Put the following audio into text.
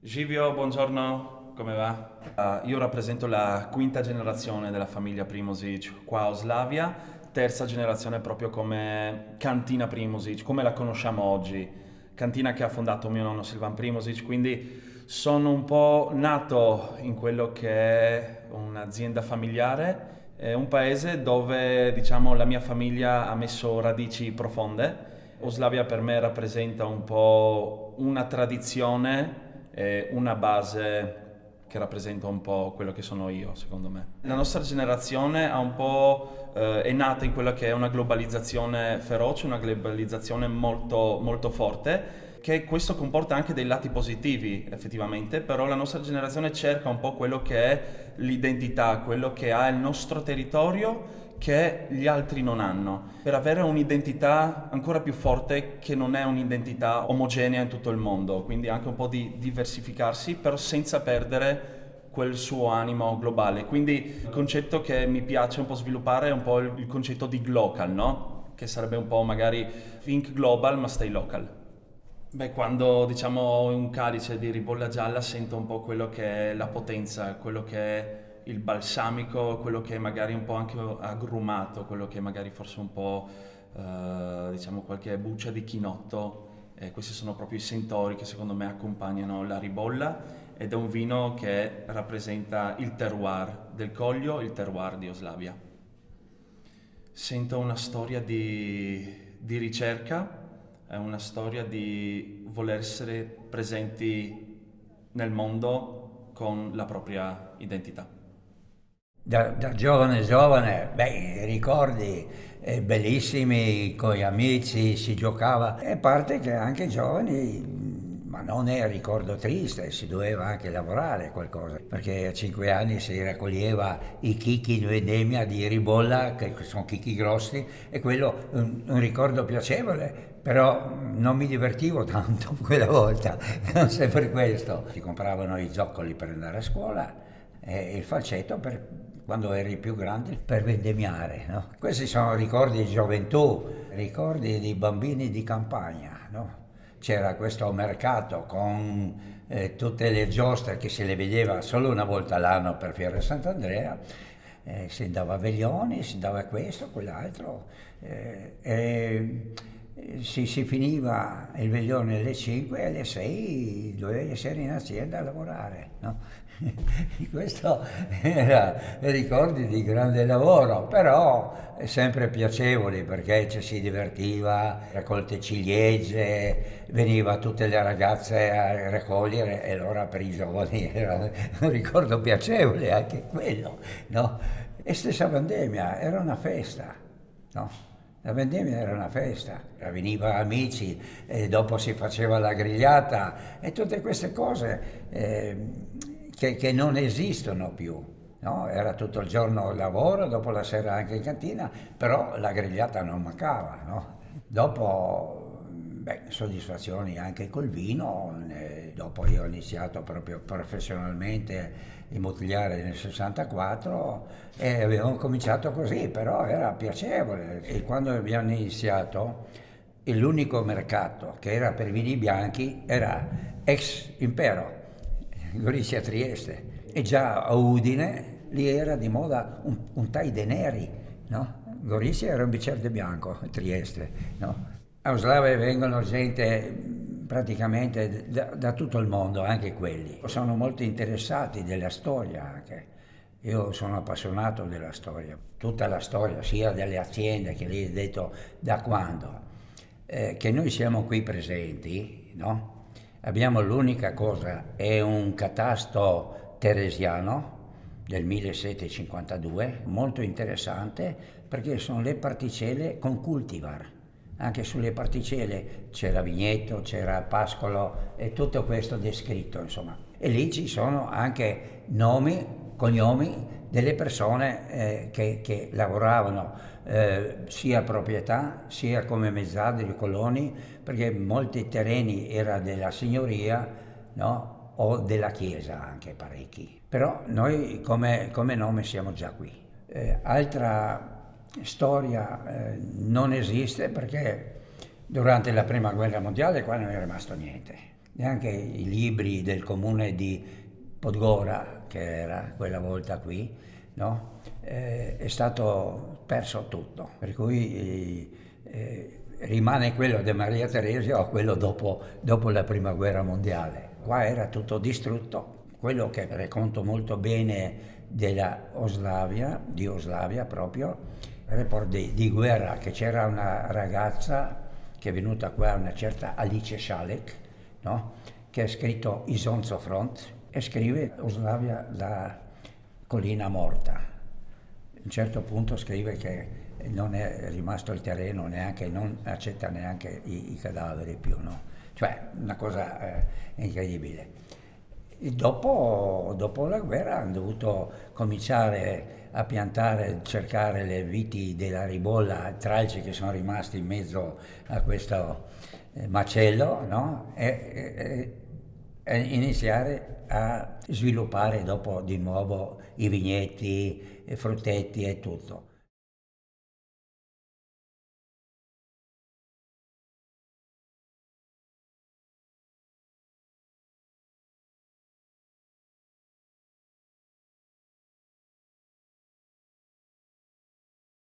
Givio, buongiorno, come va? Io rappresento la quinta generazione della famiglia Primožić qua a Oslavia, terza generazione proprio come cantina Primožić, come la conosciamo oggi, cantina che ha fondato mio nonno Silvan Primožić, quindi sono un po' nato in quello che è un'azienda familiare, è un paese dove diciamo la mia famiglia ha messo radici profonde. Oslavia per me rappresenta un po' una tradizione e una base che rappresenta un po' quello che sono io, secondo me. La nostra generazione ha un po', è nata in quella che è una globalizzazione feroce, una globalizzazione molto, molto forte, che questo comporta anche dei lati positivi effettivamente, però la nostra generazione cerca un po' quello che è l'identità, quello che ha il nostro territorio che gli altri non hanno, per avere un'identità ancora più forte che non è un'identità omogenea in tutto il mondo, quindi anche un po' di diversificarsi, però senza perdere quel suo animo globale. Quindi il concetto che mi piace un po' sviluppare è un po' il concetto di glocal, no? Che sarebbe un po' magari think global ma stay local. Beh, quando diciamo ho un calice di ribolla gialla sento un po' quello che è la potenza, quello che è il balsamico, quello che è magari un po' anche agrumato, quello che è magari forse un po' diciamo qualche buccia di chinotto. Questi sono proprio i sentori che secondo me accompagnano la ribolla ed è un vino che rappresenta il terroir del Coglio, il terroir di Oslavia. Sento una storia di ricerca, è una storia di voler essere presenti nel mondo con la propria identità. Da giovane giovane, beh, ricordi bellissimi con gli amici, si giocava, e a parte che anche giovani, ma non è un ricordo triste, si doveva anche lavorare qualcosa, perché a 5 anni si raccoglieva i chicchi in vendemmia di ribolla, che sono chicchi grossi, e quello un ricordo piacevole. Però non mi divertivo tanto quella volta, non se per questo. Si compravano i zoccoli per andare a scuola e il falsetto per quando eri più grande per vendemmiare, no? Questi sono ricordi di gioventù, ricordi di bambini di campagna, no? C'era questo mercato con tutte le giostre che si le vedeva solo una volta l'anno per Fiera Sant'Andrea, si andava a Veglioni, si andava a questo, quell'altro, si finiva il veglione alle 5 e alle 6 dovevi essere in azienda a lavorare, no? Questo era ricordi di grande lavoro, però sempre piacevoli perché ci si divertiva, raccolte ciliegie, veniva tutte le ragazze a raccogliere e allora per i giovani era un ricordo piacevole anche quello, no? E stessa pandemia, era una festa, no? La vendemmia era una festa, veniva amici e dopo si faceva la grigliata e tutte queste cose che non esistono più. No? Era tutto il giorno lavoro, dopo la sera anche in cantina, però la grigliata non mancava. No? Dopo, beh, soddisfazioni anche col vino, dopo io ho iniziato proprio professionalmente immobiliare nel 64 e avevamo cominciato così, però era piacevole. E quando abbiamo iniziato, l'unico mercato che era per vini bianchi era ex Impero, Gorizia Trieste. E già a Udine lì era di moda un tai de neri, no? Gorizia era un bicchiere bianco, Trieste, no? A Oslavia vengono gente praticamente da tutto il mondo, anche quelli. Sono molto interessati della storia anche. Io sono appassionato della storia, tutta la storia, sia delle aziende che lei ha detto da quando. Che noi siamo qui presenti, no? Abbiamo l'unica cosa, è un catasto teresiano del 1752, molto interessante perché sono le particelle con cultivar. Anche sulle particelle c'era vigneto, c'era pascolo e tutto questo descritto, insomma. E lì ci sono anche nomi, cognomi delle persone che lavoravano sia a proprietà sia come mezzadri, coloni, perché molti terreni era della signoria, no? O della chiesa anche parecchi. Però noi come nome siamo già qui. Altra storia non esiste perché durante la prima guerra mondiale qua non è rimasto niente. neanche i libri del comune di Podgora, che era quella volta qui, no? È stato perso tutto, per cui rimane quello di Maria Theresia o quello dopo la prima guerra mondiale. Qua era tutto distrutto. Quello che racconto molto bene della Oslavia, di Oslavia proprio, report di guerra, che c'era una ragazza che è venuta qua, una certa Alice Schalek, no? Che ha scritto Isonzo Front e scrive Oslavia la collina morta. A un certo punto scrive che non è rimasto il terreno, neanche, non accetta neanche i cadaveri più, no? Cioè una cosa incredibile. E dopo la guerra hanno dovuto cominciare a piantare, cercare le viti della ribolla, tralci che sono rimasti in mezzo a questo macello, no? E iniziare a sviluppare dopo di nuovo i vigneti, i frutteti e tutto.